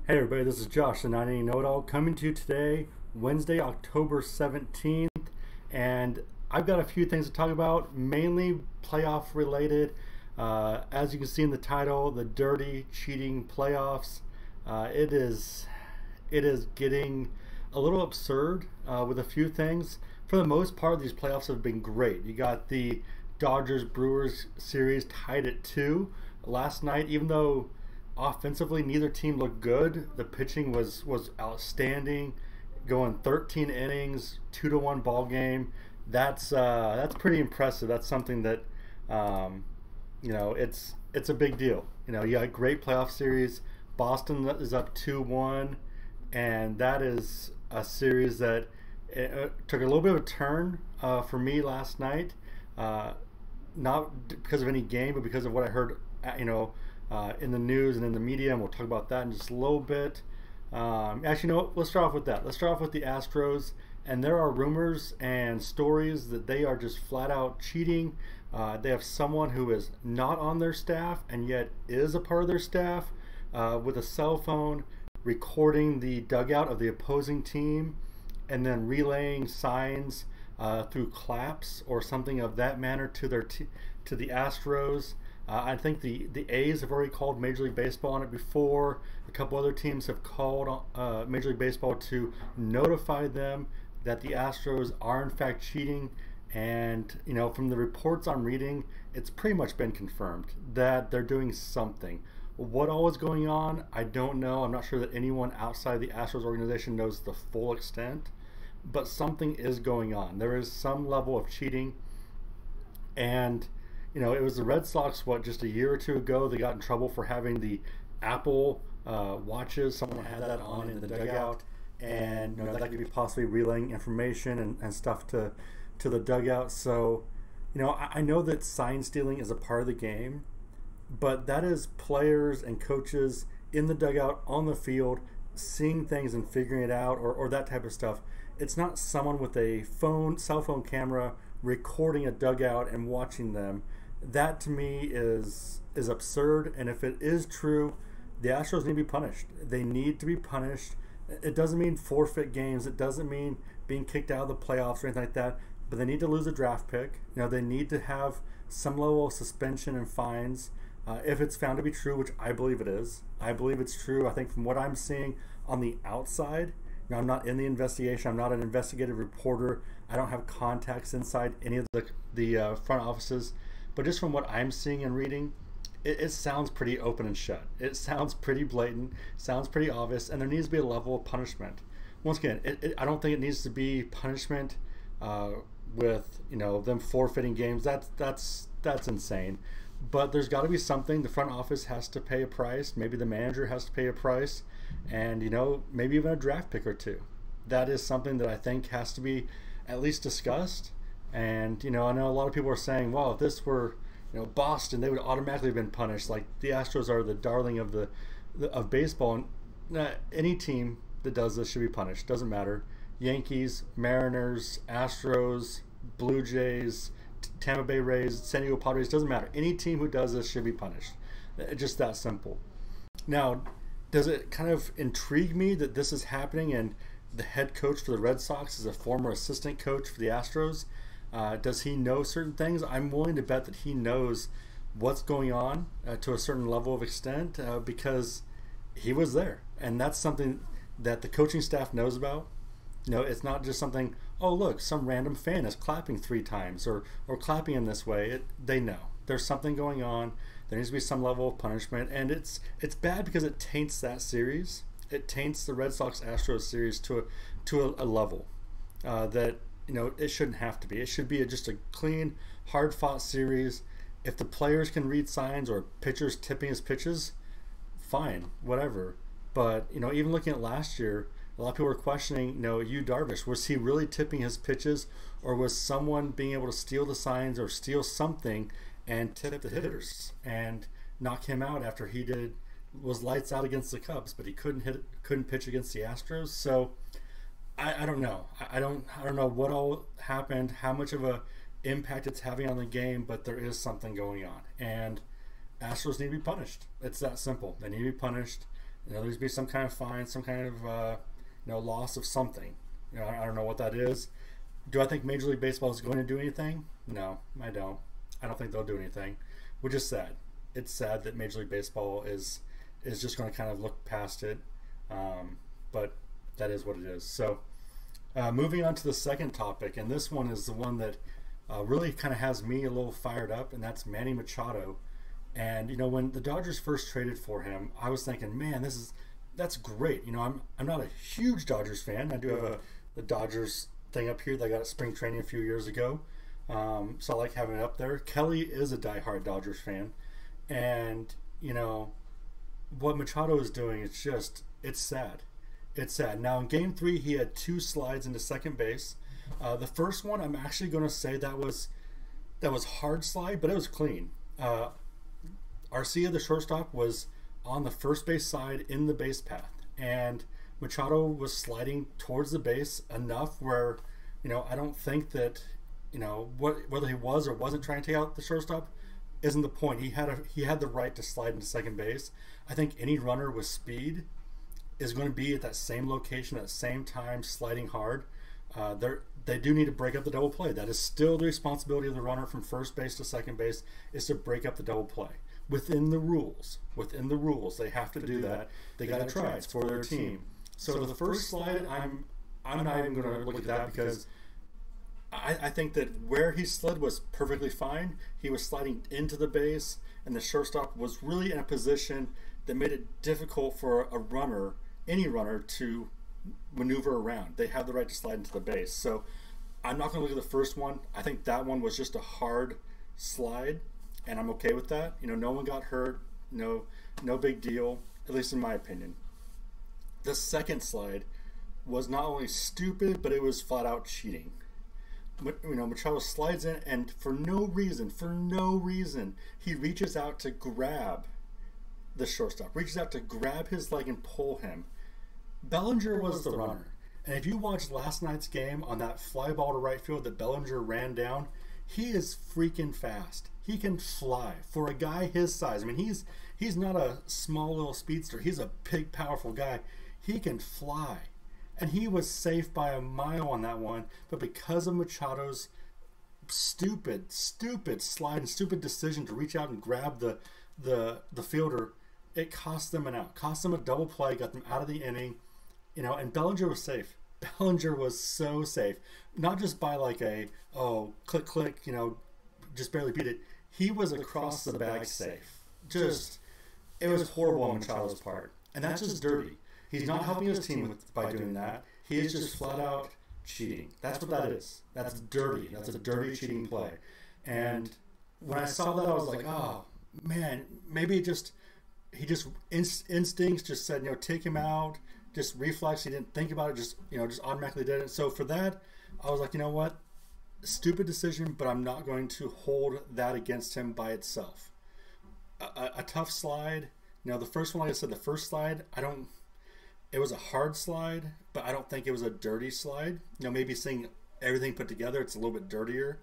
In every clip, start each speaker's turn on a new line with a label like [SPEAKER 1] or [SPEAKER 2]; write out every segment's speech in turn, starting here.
[SPEAKER 1] Hey everybody, this is Josh, the 980 Know-It-All, coming to you today, Wednesday, October 17th, and I've got a few things to talk about, mainly playoff related. As you can see in the title, the dirty, cheating playoffs. It is getting a little absurd with a few things. For the most part, these playoffs have been great. You got the Dodgers Brewers series tied at 2 last night, even though offensively neither team looked good. The pitching was outstanding, going 13 innings, 2-1 ball game. That's pretty impressive. That's something that it's a big deal. You got a great playoff series. Boston is up 2-1, and that is a series that took a little bit of a turn for me last night. Not because of any game, but because of what I heard, in the news and in the media, and we'll talk about that in just a little bit. Actually, no, let's start off with that. Let's start off with the Astros, and there are rumors and stories that they are just flat out cheating. They have someone who is not on their staff and yet is a part of their staff with a cell phone recording the dugout of the opposing team and then relaying signs through claps or something of that manner to to the Astros. I think the A's have already called Major League Baseball on it before. A couple other teams have called Major League Baseball to notify them that the Astros are in fact cheating. And from the reports I'm reading, it's pretty much been confirmed that they're doing something. What all is going on, I don't know. I'm not sure that anyone outside the Astros organization knows the full extent, but something is going on. There is some level of cheating, and it was the Red Sox, just a year or two ago, they got in trouble for having the Apple watches. Someone had that on in the dugout, and that could be possibly relaying information and stuff to the dugout. So, I know that sign stealing is a part of the game, but that is players and coaches in the dugout, on the field, seeing things and figuring it out, or that type of stuff. It's not someone with a cell phone camera recording a dugout and watching them. That to me is absurd, and if it is true, the Astros need to be punished. They need to be punished. It doesn't mean forfeit games. It doesn't mean being kicked out of the playoffs or anything like that, but they need to lose a draft pick. They need to have some level of suspension and fines if it's found to be true, which I believe it is. I believe it's true. I think from what I'm seeing on the outside, I'm not in the investigation. I'm not an investigative reporter. I don't have contacts inside any of the front offices. But just from what I'm seeing and reading, it sounds pretty open and shut. It sounds pretty blatant, sounds pretty obvious, and there needs to be a level of punishment. Once again, I don't think it needs to be punishment with them forfeiting games. That's insane. But there's got to be something. The front office has to pay a price. Maybe the manager has to pay a price, and maybe even a draft pick or two. That is something that I think has to be at least discussed. And I know a lot of people are saying, well, if this were Boston, they would automatically have been punished. Like the Astros are the darling of baseball, and any team that does this should be punished. Doesn't matter. Yankees, Mariners, Astros, Blue Jays, Tampa Bay Rays, San Diego Padres, doesn't matter. Any team who does this should be punished. Just that simple. Now, does it kind of intrigue me that this is happening and the head coach for the Red Sox is a former assistant coach for the Astros? Does he know certain things? I'm willing to bet that he knows what's going on to a certain level of extent because he was there. And that's something that the coaching staff knows about. It's not just something, oh, look, some random fan is clapping 3 times or clapping in this way. They know. There's something going on. There needs to be some level of punishment. And it's bad because it taints that series. It taints the Red Sox-Astros series to a level that it shouldn't have to be. It should be just a clean, hard-fought series. If the players can read signs or pitchers tipping his pitches, fine, whatever. But even looking at last year, a lot of people were questioning, Yu Darvish, was he really tipping his pitches, or was someone being able to steal the signs or steal something and tip the hitters and knock him out after he was lights out against the Cubs, but he couldn't pitch against the Astros. So I don't know. I don't know what all happened, how much of a impact it's having on the game, but there is something going on, and Astros need to be punished. It's that simple. They need to be punished. there needs to be some kind of fine, some kind of loss of something. I don't know what that is. Do I think Major League Baseball is going to do anything? No, I don't. I don't think they'll do anything, which is sad. It's sad that Major League Baseball is just going to kind of look past it, but that is what it is. So moving on to the second topic, and this one is the one that really kind of has me a little fired up, and that's Manny Machado. And when the Dodgers first traded for him, I was thinking, man, that's great. I'm not a huge Dodgers fan. I do have the Dodgers thing up here that I got at spring training a few years ago, so I like having it up there. Kelly is a diehard Dodgers fan, and what Machado is doing, it's sad. It's sad. Now in Game 3, he had 2 slides into second base. The first one, I'm actually going to say that was hard slide, but it was clean. Arcia, the shortstop, was on the first base side in the base path, and Machado was sliding towards the base enough where, I don't think that, whether he was or wasn't trying to take out the shortstop isn't the point. He had the right to slide into second base. I think any runner with speed is going to be at that same location at the same time, sliding hard. They do need to break up the double play. That is still the responsibility of the runner from first base to second base, is to break up the double play within the rules. Within the rules, they have to do that. They got to try. It's for their team. So the first slide, I'm not even going to look at that, because I think that where he slid was perfectly fine. He was sliding into the base, and the shortstop was really in a position that made it difficult for a runner, any runner, to maneuver around. They have the right to slide into the base. So I'm not going to look at the first one. I think that one was just a hard slide, and I'm okay with that. No one got hurt. No big deal, at least in my opinion. The second slide was not only stupid, but it was flat out cheating. Machado slides in, and for no reason, he reaches out to grab the shortstop, reaches out to grab his leg and pull him. Bellinger was the runner. And if you watched last night's game on that fly ball to right field that Bellinger ran down, he is freaking fast. He can fly for a guy his size. I mean, he's not a small little speedster. He's a big, powerful guy. He can fly. And he was safe by a mile on that one. But because of Machado's stupid slide and stupid decision to reach out and grab the fielder, it cost them an out. Cost them a double play, got them out of the inning. And Bellinger was safe. Bellinger was so safe. Not just by like click, just barely beat it. He was across the bag safe. It was horrible on Machado's part. And that's just dirty. He's not helping his team by doing that. He is just flat out cheating. That's what that is. That's dirty. That's a dirty cheating play. And when I saw that, I was like, oh, man, maybe instincts just said, take him out. Just reflex. He didn't think about it. Just automatically did it. So for that, I was like, you know what? Stupid decision, but I'm not going to hold that against him by itself. A tough slide. The first one, like I said, the first slide, it was a hard slide, but I don't think it was a dirty slide. Maybe seeing everything put together, it's a little bit dirtier,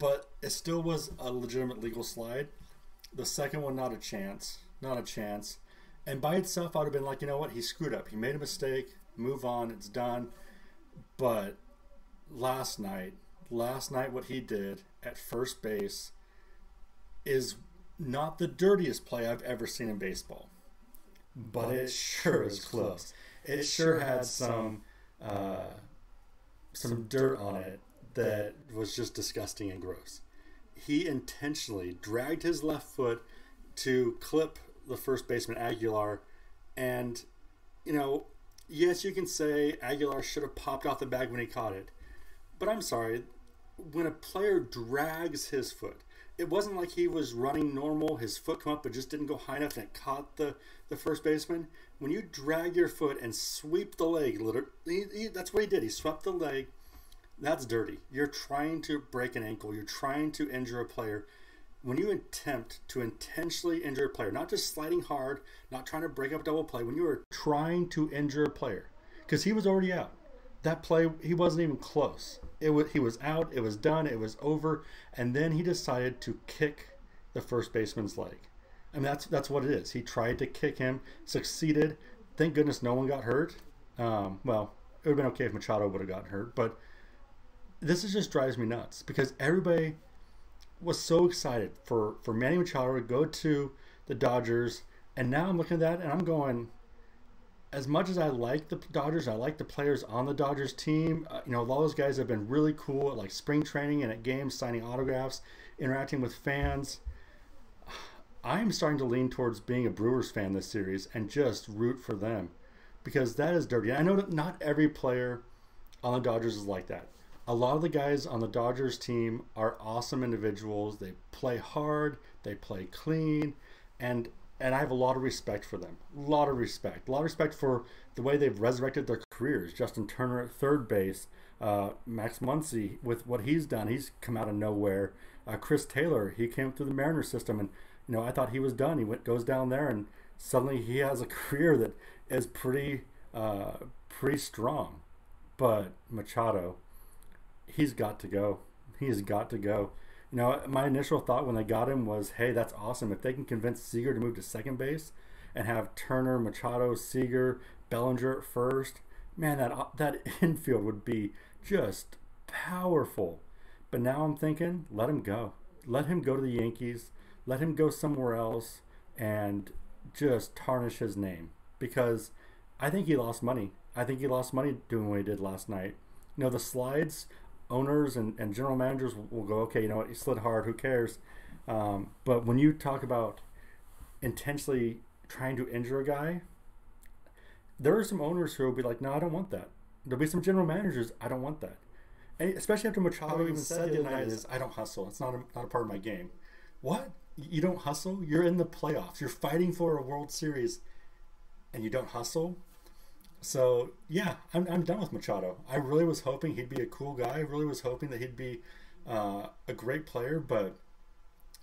[SPEAKER 1] but it still was a legitimate legal slide. The second one, not a chance. And by itself, I would have been like, you know what? He screwed up. He made a mistake. Move on. It's done. But last night, what he did at first base is not the dirtiest play I've ever seen in baseball. But it sure is close. It sure had some dirt on it that was just disgusting and gross. He intentionally dragged his left foot to clip the first baseman Aguilar, and yes, you can say Aguilar should have popped off the bag when he caught it, but I'm sorry, when a player drags his foot, it wasn't like he was running normal, his foot come up but just didn't go high enough and it caught the first baseman. When you drag your foot and sweep the leg, that's what he did. He swept the leg. That's dirty. You're trying to break an ankle. You're trying to injure a player. When you attempt to intentionally injure a player, not just sliding hard, not trying to break up a double play, when you are trying to injure a player, because he was already out. That play, he wasn't even close. He was out, it was done, it was over, and then he decided to kick the first baseman's leg. I mean, that's what it is. He tried to kick him, succeeded, thank goodness no one got hurt. Well, it would have been okay if Machado would have gotten hurt, but this is just drives me nuts because everybody was so excited for Manny Machado to go to the Dodgers, and now I'm looking at that and I'm going, as much as I like the Dodgers, I like the players on the Dodgers team. All those guys have been really cool at like spring training and at games, signing autographs, interacting with fans. I'm starting to lean towards being a Brewers fan this series and just root for them because that is dirty. I know that not every player on the Dodgers is like that. A lot of the guys on the Dodgers team are awesome individuals. They play hard, they play clean, and I have a lot of respect for them. A lot of respect for the way they've resurrected their careers. Justin Turner at third base, Max Muncy with what he's done. He's come out of nowhere. Chris Taylor, he came through the Mariners system, and I thought he was done. He goes down there, and suddenly he has a career that is pretty strong. But Machado, he's got to go. He's got to go. My initial thought when they got him was, hey, that's awesome. If they can convince Seager to move to second base and have Turner, Machado, Seager, Bellinger at first, man, that infield would be just powerful. But now I'm thinking, let him go. Let him go to the Yankees. Let him go somewhere else and just tarnish his name. Because I think he lost money. I think he lost money doing what he did last night. The slides, owners and general managers will go, okay, he slid hard, who cares? But when you talk about intentionally trying to injure a guy, there are some owners who will be like, no, I don't want that. There'll be some general managers, I don't want that. And especially after Machado even said the other night is, I don't hustle. It's not a part of my game. What? You don't hustle? You're in the playoffs. You're fighting for a World Series and you don't hustle? So, yeah, I'm done with Machado. I really was hoping he'd be a cool guy. I really was hoping that he'd be a great player. But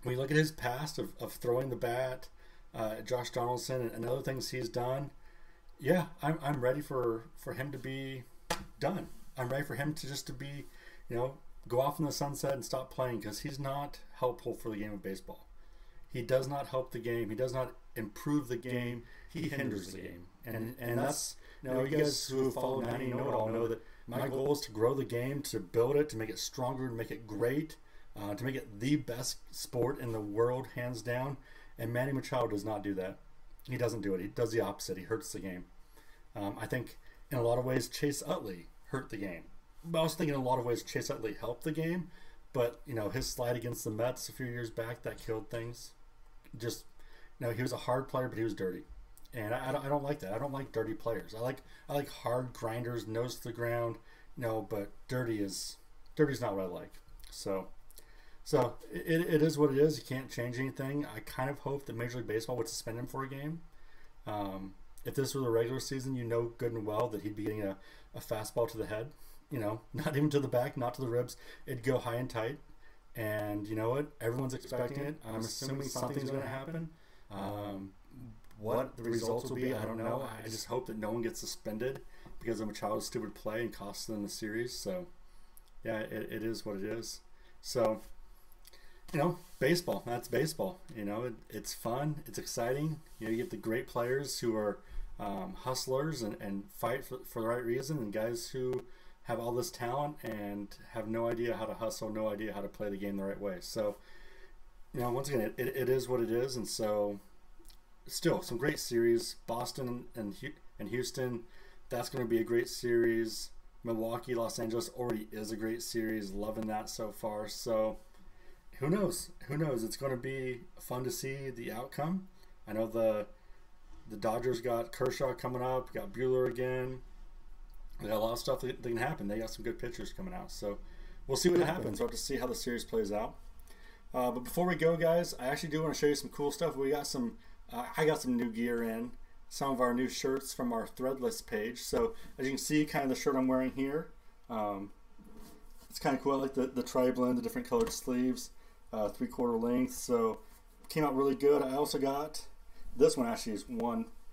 [SPEAKER 1] when you look at his past of throwing the bat, Josh Donaldson and other things he's done, yeah, I'm ready for him to be done. I'm ready for him to be, go off in the sunset and stop playing because he's not helpful for the game of baseball. He does not help the game. He does not improve the game. He hinders the game. And that's, you guys who follow Manny know-it-all know that my goal is to grow the game, to build it, to make it stronger, to make it great, to make it the best sport in the world, hands down. And Manny Machado does not do that. He doesn't do it. He does the opposite. He hurts the game. I think in a lot of ways Chase Utley hurt the game. But I also think in a lot of ways Chase Utley helped the game. But, his slide against the Mets a few years back, that killed things. Just, he was a hard player, but he was dirty. And I don't like that. I don't like dirty players. I like hard grinders, nose to the ground. But dirty is not what I like. So it is what it is. You can't change anything. I kind of hope that Major League Baseball would suspend him for a game. If this were the regular season, good and well that he'd be getting a fastball to the head. Not even to the back, not to the ribs. It'd go high and tight. And you know what? Everyone's expecting it. I'm assuming something's going to happen. What the results will be, I don't know. I just hope that no one gets suspended because of Machado's stupid play and costs them the series. So, yeah, it is what it is. So, baseball. That's baseball. It's fun. It's exciting. You get the great players who are hustlers and fight for the right reason, and guys who have all this talent and have no idea how to hustle, no idea how to play the game the right way. So, once again, it is what it is, and so still some great series. Boston and Houston, that's going to be a great series. Milwaukee, Los Angeles already is a great series. Loving that so far. So who knows? It's going to be fun to see the outcome. I know the Dodgers got Kershaw coming up, got Buehler again. They got a lot of stuff that can happen. They got some good pitchers coming out. So we'll see what happens. We'll have to see how the series plays out. But before we go, guys, I actually do want to show you some cool stuff. We got some I got some new gear in, some of our new shirts from our Threadless page. So as you can see, kind of the shirt I'm wearing here, it's kind of cool. I like the tri-blend, the different colored sleeves, 3/4 length. So came out really good. I also got this one. Actually,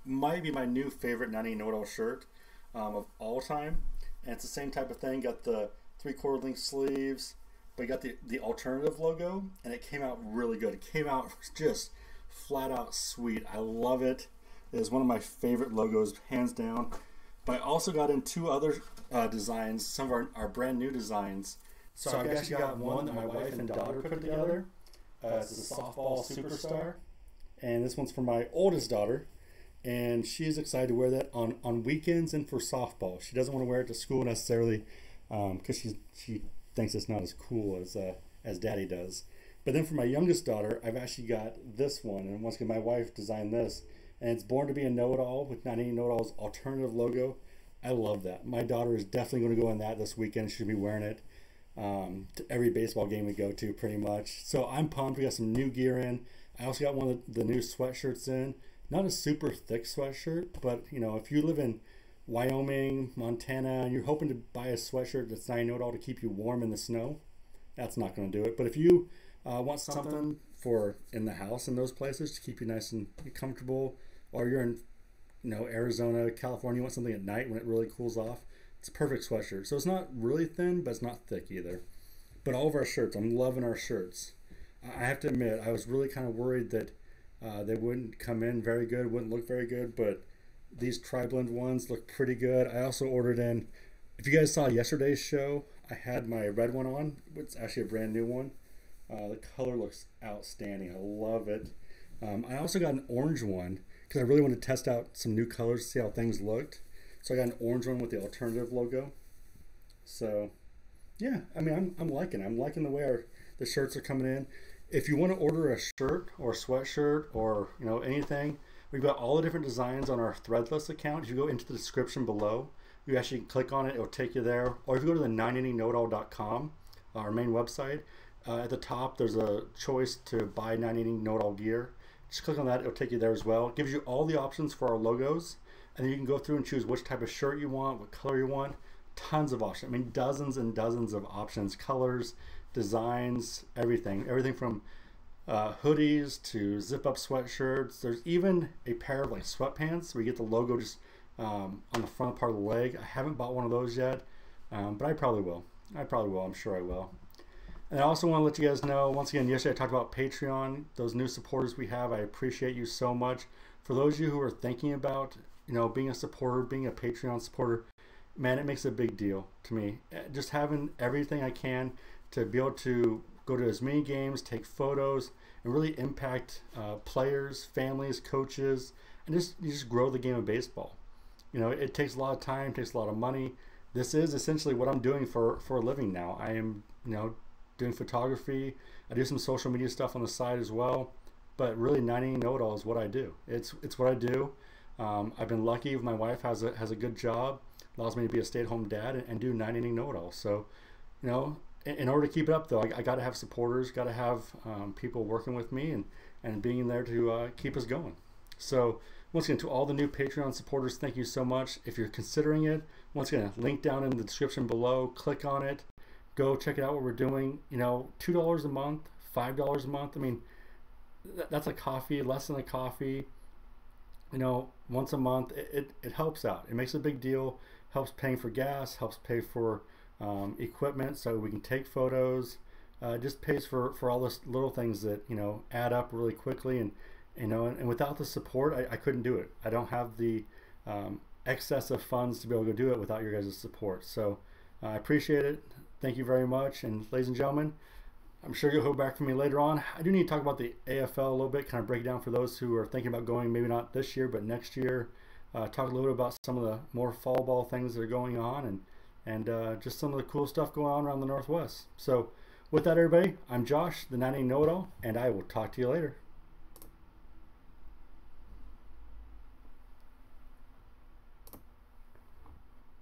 [SPEAKER 1] might be my new favorite 90 know-it-all shirt of all time. And it's the same type of thing. Got the 3/4 length sleeves, but you got the alternative logo, and it came out really good. It came out just flat out sweet. I love it. is one of my favorite logos, hands down. But I also got in two other designs, some of our brand new designs. So I've actually got one that my wife and daughter put together. It's a softball superstar. And this one's for my oldest daughter. And she's excited to wear that on weekends and for softball. She doesn't want to wear it to school necessarily because she thinks it's not as cool as Daddy does. But then for my youngest daughter, I've actually got this one. And once again, my wife designed this. And it's Born to be a Know-It-All with 98 Know-It-All's alternative logo. I love that. My daughter is definitely going to go in that this weekend. She'll be wearing it to every baseball game we go to pretty much. So I'm pumped. We got some new gear in. I also got one of the new sweatshirts in. Not a super thick sweatshirt, but you know, if you live in Wyoming, Montana, and you're hoping to buy a sweatshirt that's 98 Know-It-All to keep you warm in the snow, that's not going to do it. But if you want something for in the house in those places to keep you nice and comfortable, or you're in Arizona, California, you want something at night when it really cools off, it's a perfect sweatshirt. So it's not really thin, but it's not thick either. But all of our shirts, I'm loving our shirts. I have to admit, I was really kind of worried that they wouldn't come in very good, wouldn't look very good, but these tri-blend ones look pretty good. I also ordered in, if you guys saw yesterday's show, I had my red one on. It's actually a brand new one. The color looks outstanding. I love it. I also got an orange one because I really wanted to test out some new colors to see how things looked. So I got an orange one with the alternative logo. So yeah, I mean, I'm liking it. I'm liking the way the shirts are coming in. If you want to order a shirt or a sweatshirt or anything, we've got all the different designs on our Threadless account. If you go into the description below, you actually click on it, it'll take you there. Or if you go to the 980knowitall.com, our main website, at the top there's a choice to buy 980 Know-It-All gear. Just click on that, it'll take you there as well. It gives you all the options for our logos, and then you can go through and choose which type of shirt you want, what color you want. Tons of options. I mean, dozens and dozens of options, colors, designs, everything from hoodies to zip up sweatshirts. There's even a pair of like sweatpants where you get the logo just on the front part of the leg. I haven't bought one of those yet, but I probably will. I'm sure I will. And I also want to let you guys know, once again, yesterday I talked about Patreon, those new supporters we have. I appreciate you so much. For those of you who are thinking about being a supporter, being a Patreon supporter, man, it makes a big deal to me. Just having everything I can to be able to go to as many games, take photos, and really impact players, families, coaches, and just grow the game of baseball. It takes a lot of time, takes a lot of money. This is essentially what I'm doing for a living now. I am, doing photography. I do some social media stuff on the side as well. But really, 98 Know-It-All is what I do. It's what I do. I've been lucky. My wife has a good job, allows me to be a stay-at-home dad and do 98 Know-It-All. So, in order to keep it up, though, I got to have supporters, got to have people working with me and being there to keep us going. So, once again, to all the new Patreon supporters, thank you so much. If you're considering it, once again, link down in the description below. Click on it. Go check it out what we're doing. $2 a month, $5 a month. I mean, that's a coffee, less than a coffee. Once a month, it helps out. It makes a big deal. Helps paying for gas, helps pay for equipment so we can take photos. Just pays for all those little things that add up really quickly. And without the support, I couldn't do it. I don't have the excess of funds to be able to do it without your guys' support. So I appreciate it. Thank you very much. And ladies and gentlemen, I'm sure you'll hear back from me later on. I do need to talk about the AFL a little bit, kind of break it down for those who are thinking about going, maybe not this year, but next year. Talk a little bit about some of the more fall ball things that are going on and just some of the cool stuff going on around the Northwest. So with that, everybody, I'm Josh, the 98 Know-It-All, and I will talk to you later.